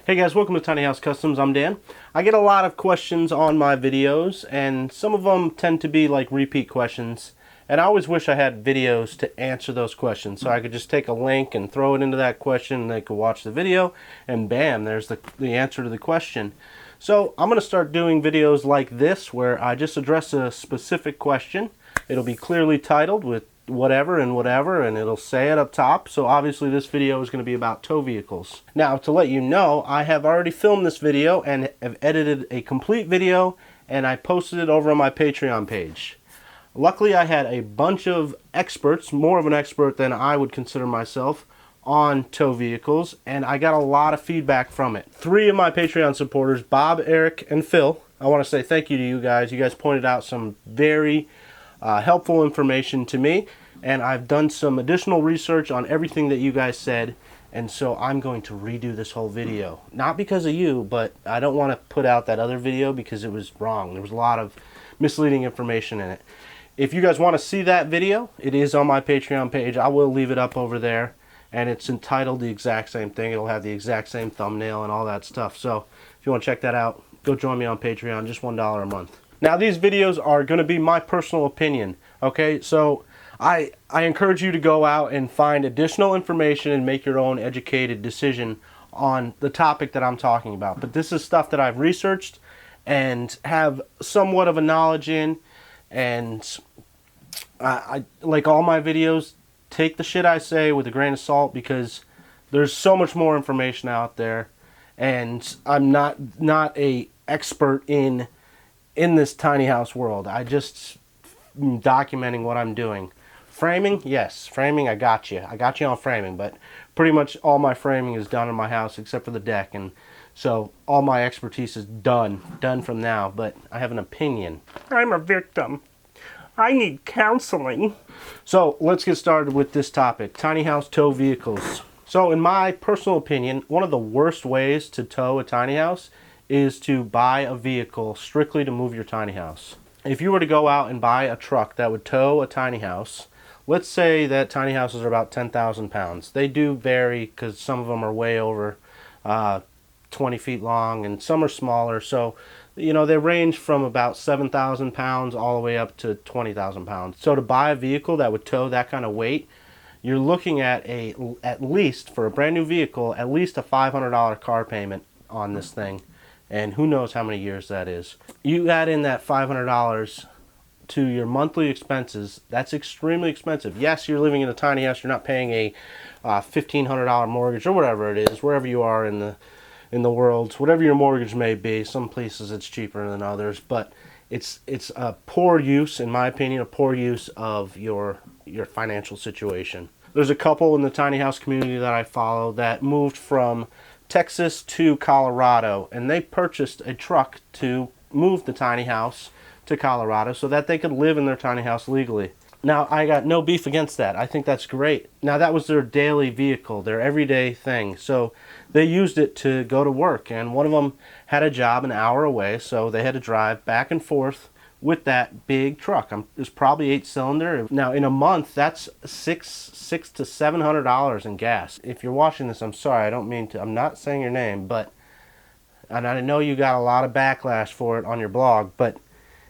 Hey guys, welcome to Tiny House Customs. I'm Dan. I get a lot of questions on my videos, and some of them tend to be like repeat questions. And I always wish I had videos to answer those questions, so I could just take a link and throw it into that question, and they could watch the video, and bam, there's the answer to the question. So I'm going to start doing videos like this, where I just address a specific question. It'll be clearly titled with whatever, and it'll say it up top. So obviously this video is going to be about tow vehicles. Now, to let you know, I have already filmed this video and have edited a complete video, and I posted it over on my Patreon page. Luckily, I had a bunch of experts, more of an expert than I would consider myself, on tow vehicles, and I got a lot of feedback from it. 3 of my Patreon supporters, Bob, Eric, and Phil, I want to say thank you to you guys. You guys pointed out some very helpful information to me, and I've done some additional research on everything that you guys said, and so I'm going to redo this whole video. Not because of you, but I don't want to put out that other video because it was wrong. There was a lot of misleading information in it. If you guys want to see that video, it is on my Patreon page. I will leave it up over there, and it's entitled the exact same thing. It'll have the exact same thumbnail and all that stuff. So if you want to check that out, go join me on Patreon, just $1 a month. Now, these videos are going to be my personal opinion, okay? So I encourage you to go out and find additional information and make your own educated decision on the topic that I'm talking about. But this is stuff that I've researched and have somewhat of a knowledge in, and I like all my videos, take the shit I say with a grain of salt, because there's so much more information out there, and I'm not a expert in this tiny house world. I just documenting what I'm doing. Framing, yes, framing, I got you on framing, but pretty much all my framing is done in my house except for the deck, and so all my expertise is done from now. But I have an opinion. I'm a victim. I need counseling. So let's get started with this topic: tiny house tow vehicles. So in my personal opinion, one of the worst ways to tow a tiny house is to buy a vehicle strictly to move your tiny house. If you were to go out and buy a truck that would tow a tiny house, let's say that tiny houses are about 10,000 pounds. They do vary because some of them are way over 20 feet long, and some are smaller. So, you know, they range from about 7,000 pounds all the way up to 20,000 pounds. So to buy a vehicle that would tow that kind of weight, you're looking at at least, for a brand new vehicle, at least a $500 car payment on this thing. And who knows how many years that is. You add in that $500 to your monthly expenses, that's extremely expensive. Yes, you're living in a tiny house, you're not paying a $1,500 mortgage or whatever it is, wherever you are in the world, whatever your mortgage may be. Some places it's cheaper than others, but it's a poor use, in my opinion, a poor use of your financial situation. There's a couple in the tiny house community that I follow that moved from Texas to Colorado, and they purchased a truck to move the tiny house to Colorado so that they could live in their tiny house legally. Now, I got no beef against that. I think that's great. Now, that was their daily vehicle, their everyday thing. So they used it to go to work, and one of them had a job an hour away, so they had to drive back and forth with that big truck. It was probably 8-cylinder. Now, in a month, that's $600 to $700 in gas. If you're watching this, I'm sorry. I don't mean to. I'm not saying your name, and I know you got a lot of backlash for it on your blog, but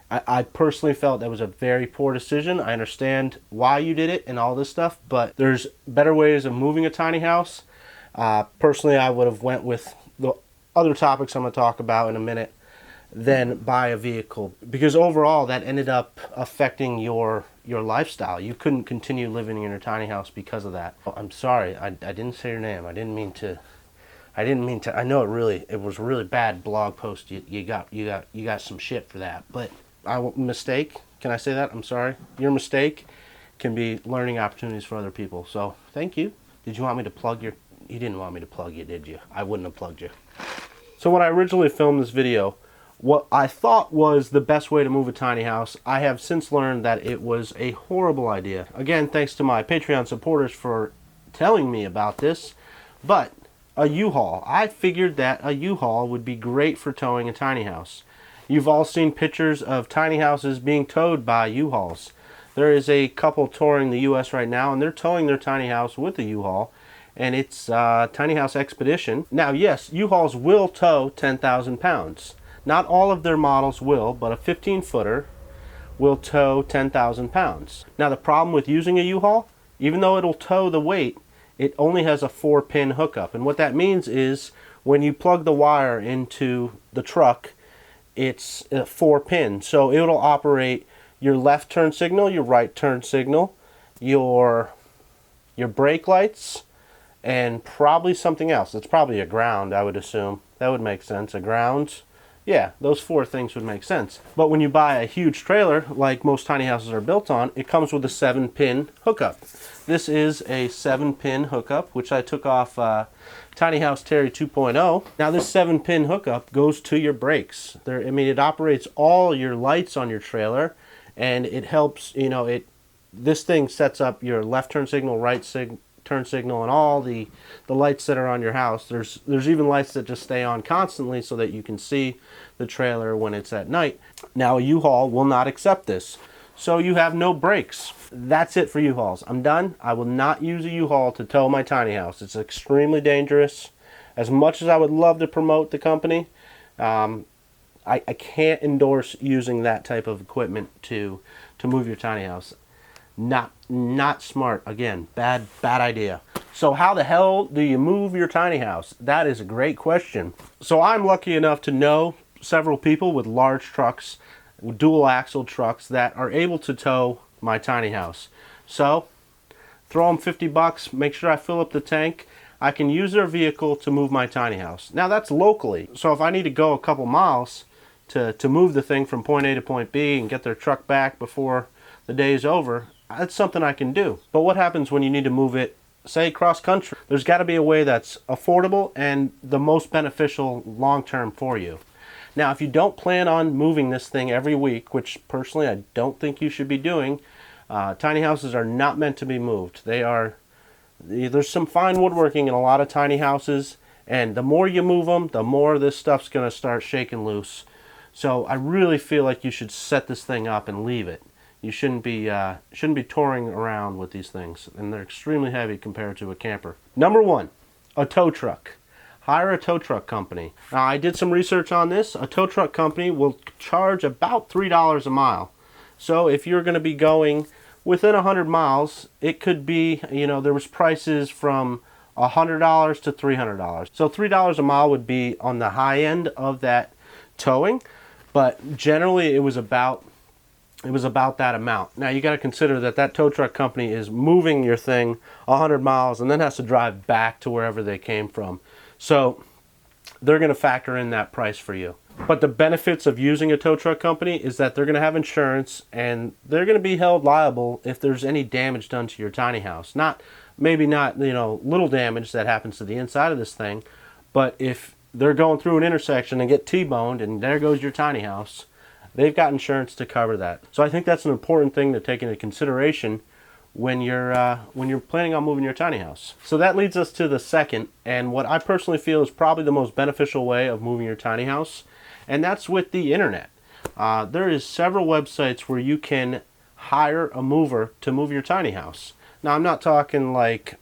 I personally felt that was a very poor decision. I understand why you did it and all this stuff, but there's better ways of moving a tiny house. Personally, I would have went with the other topics I'm going to talk about in a minute than buy a vehicle, because overall that ended up affecting your lifestyle. You couldn't continue living in your tiny house because of that. I'm sorry, I didn't say your name. I didn't mean to. I know it was a really bad blog post. You got some shit for that, but mistake. Can I say that? I'm sorry. Your mistake can be learning opportunities for other people. So thank you. Did you want me to plug your? You didn't want me to plug you, did you? I wouldn't have plugged you. So when I originally filmed this video, what I thought was the best way to move a tiny house, I have since learned that it was a horrible idea. Again, thanks to my Patreon supporters for telling me about this, but a U-Haul. I figured that a U-Haul would be great for towing a tiny house. You've all seen pictures of tiny houses being towed by U-Hauls. There is a couple touring the U.S. right now, and they're towing their tiny house with a U-Haul, and it's Tiny House Expedition. Now, yes, U-Hauls will tow 10,000 pounds. Not all of their models will, but a 15-footer will tow 10,000 pounds. Now, the problem with using a U-Haul, even though it'll tow the weight, it only has a 4-pin hookup. And what that means is when you plug the wire into the truck, it's a 4-pin. So it'll operate your left turn signal, your right turn signal, your brake lights, and probably something else. It's probably a ground, I would assume. That would make sense. A ground. Yeah, those 4 things would make sense. But when you buy a huge trailer, like most tiny houses are built on, it comes with a 7-pin hookup. This is a 7-pin hookup, which I took off Tiny House Terry 2.0. Now this 7-pin hookup goes to your brakes. It operates all your lights on your trailer, and it helps, this thing sets up your left turn signal, turn signal, and all the lights that are on your house. There's even lights that just stay on constantly so that you can see the trailer when it's at night. Now a U-Haul will not accept this, so you have no brakes. That's it for U-Hauls. I'm done. I will not use a U-Haul to tow my tiny house. It's extremely dangerous. As much as I would love to promote the company, I can't endorse using that type of equipment to move your tiny house. Not smart. Again, bad idea. So how the hell do you move your tiny house? That is a great question. So I'm lucky enough to know several people with large trucks, dual axle trucks, that are able to tow my tiny house. So throw them $50, make sure I fill up the tank. I can use their vehicle to move my tiny house. Now that's locally. So if I need to go a couple miles to move the thing from point A to point B and get their truck back before the day's over, that's something I can do. But what happens when you need to move it, say, cross country? There's got to be a way that's affordable and the most beneficial long term for you. Now, if you don't plan on moving this thing every week, which personally I don't think you should be doing, tiny houses are not meant to be moved. There's some fine woodworking in a lot of tiny houses, and the more you move them, the more this stuff's going to start shaking loose. So I really feel like you should set this thing up and leave it. You shouldn't be touring around with these things, and they're extremely heavy compared to a camper. Number 1, a tow truck. Hire a tow truck company. Now, I did some research on this. A tow truck company will charge about $3 a mile. So if you're going to be going within 100 miles, it could be, there was prices from $100 to $300. So $3 a mile would be on the high end of that towing, but generally it was about that amount. Now you got to consider that tow truck company is moving your thing 100 miles and then has to drive back to wherever they came from. So they're going to factor in that price for you. But the benefits of using a tow truck company is that they're going to have insurance and they're going to be held liable if there's any damage done to your tiny house. Maybe not little damage that happens to the inside of this thing, but if they're going through an intersection and get T-boned and there goes your tiny house, they've got insurance to cover that. So I think that's an important thing to take into consideration when you're planning on moving your tiny house. So that leads us to the second, and what I personally feel is probably the most beneficial way of moving your tiny house, and that's with the internet. There is several websites where you can hire a mover to move your tiny house. Now I'm not talking like,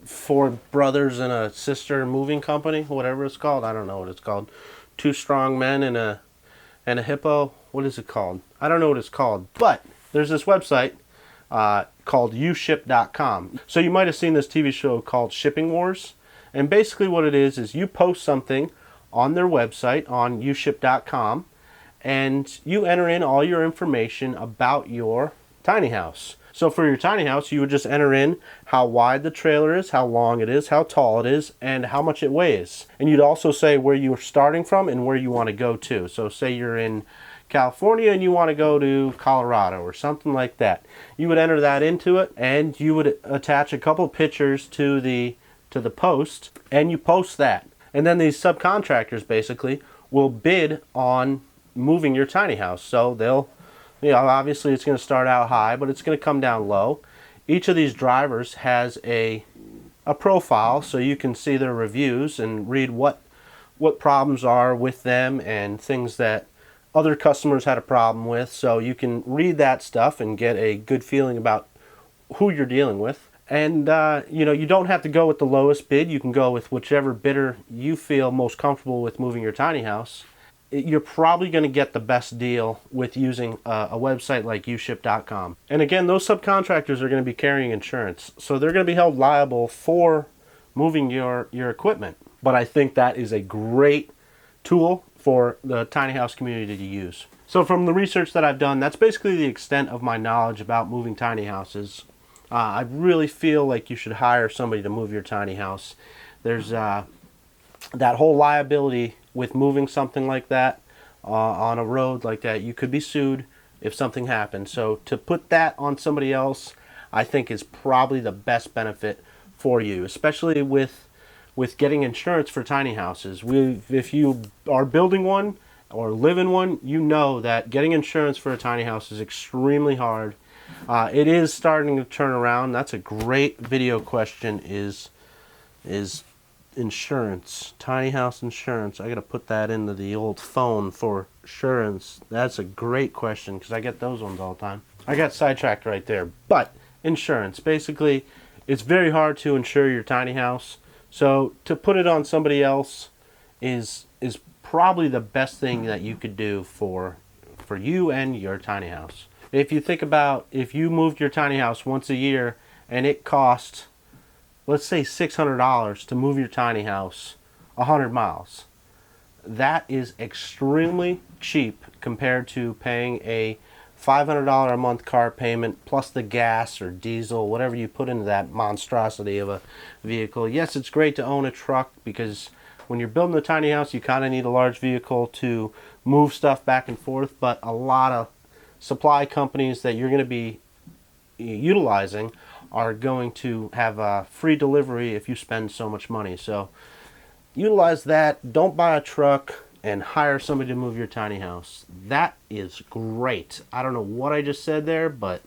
4 brothers and a sister moving company, whatever it's called. I don't know what it's called. 2 strong men and a hippo. What is it called? I don't know what it's called. But there's this website called uship.com. So you might have seen this TV show called Shipping Wars. And basically what it is you post something on their website on uship.com and you enter in all your information about your tiny house. So for your tiny house, you would just enter in how wide the trailer is, how long it is, how tall it is, and how much it weighs. And you'd also say where you're starting from and where you want to go to. So say you're in California and you want to go to Colorado or something like that. You would enter that into it and you would attach a couple pictures to the post and you post that. And then these subcontractors basically will bid on moving your tiny house. So they'll, obviously it's going to start out high, but it's going to come down low. Each of these drivers has a profile so you can see their reviews and read what problems are with them and things that other customers had a problem with. So you can read that stuff and get a good feeling about who you're dealing with. And you know, you don't have to go with the lowest bid. You can go with whichever bidder you feel most comfortable with moving your tiny house. You're probably going to get the best deal with using a website like uship.com. And again, those subcontractors are going to be carrying insurance, so they're going to be held liable for moving your equipment. But I think that is a great tool for the tiny house community to use. So from the research that I've done, that's basically the extent of my knowledge about moving tiny houses. I really feel like you should hire somebody to move your tiny house. There's that whole liability with moving something like that on a road like that. You could be sued if something happens. So to put that on somebody else, I think is probably the best benefit for you, especially with getting insurance for tiny houses. If you are building one or live in one, you know that getting insurance for a tiny house is extremely hard. It is starting to turn around. That's a great video question, is insurance, tiny house insurance. I gotta put that into the old phone for insurance. That's a great question because I get those ones all the time. I got sidetracked right there. But insurance, basically, it's very hard to insure your tiny house. So to put it on somebody else is probably the best thing that you could do for you and your tiny house. If you think about, if you moved your tiny house once a year and it cost, let's say $600 to move your tiny house 100 miles, that is extremely cheap compared to paying a $500 a month car payment plus the gas or diesel, whatever you put into that monstrosity of a vehicle. Yes, it's great to own a truck because when you're building a tiny house, you kind of need a large vehicle to move stuff back and forth, but a lot of supply companies that you're going to be utilizing are going to have a free delivery if you spend so much money. So utilize that. Don't buy a truck and hire somebody to move your tiny house. That is great. I don't know what I just said there, but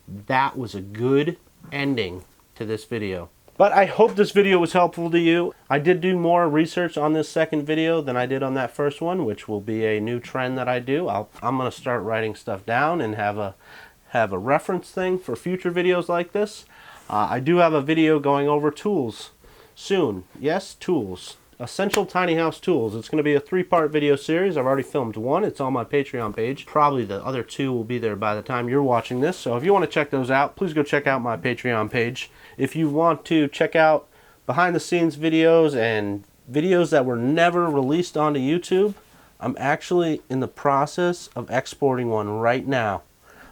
that was a good ending to this video. But I hope this video was helpful to you. I did do more research on this second video than I did on that first one, which will be a new trend that I do. I'm going to start writing stuff down and have a reference thing for future videos like this. I do have a video going over tools soon. Yes, tools. Essential tiny house tools. It's going to be a 3-part video series. I've already filmed one. It's on my Patreon page. Probably the other 2 will be there by the time you're watching this. So if you want to check those out, please go check out my Patreon page. If you want to check out behind the scenes videos and videos that were never released onto YouTube, I'm actually in the process of exporting one right now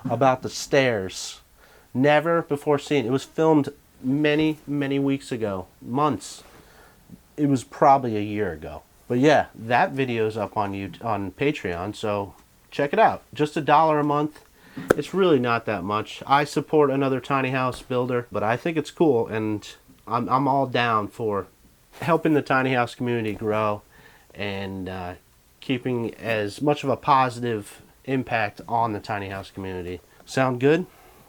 about the stairs. Never before seen. It was filmed many, many weeks ago. Months. It was probably a year ago. But yeah, that video's up on Patreon, so check it out. Just $1 a month. It's really not that much. I support another tiny house builder, but I think it's cool, and I'm all down for helping the tiny house community grow and keeping as much of a positive impact on the tiny house community. Sound good?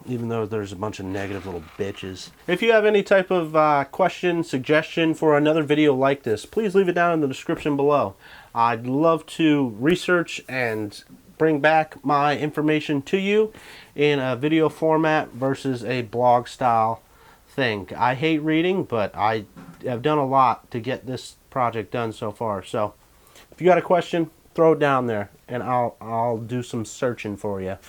Even though there's a bunch of negative little bitches. If you have any type of question, suggestion for another video like this, please leave it down in the description below. I'd love to research and bring back my information to you in a video format versus a blog style thing. I hate reading, but I have done a lot to get this project done so far. So if you got a question, throw it down there and I'll do some searching for you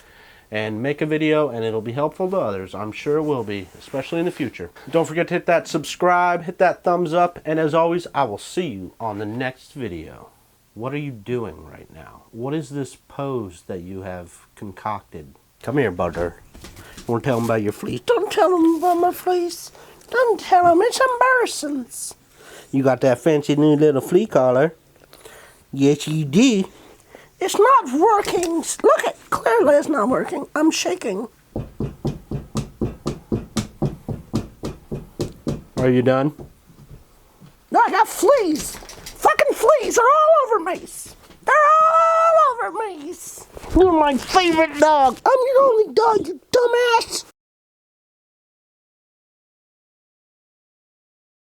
and make a video, and it'll be helpful to others. I'm sure it will be, especially in the future. Don't forget to hit that subscribe, hit that thumbs up, and as always, I will see you on the next video. What are you doing right now? What is this pose that you have concocted? Come here, butter. You want to tell them about your fleece? Don't tell them about my fleece. Don't tell them. It's embarrassing. You got that fancy new little flea collar. Yes, you do. It's not working. Look at, clearly it's not working. I'm shaking. Are you done? No, I got fleas. Fucking fleas are all over me. They're all over me. You're my favorite dog. I'm your only dog, you dumbass.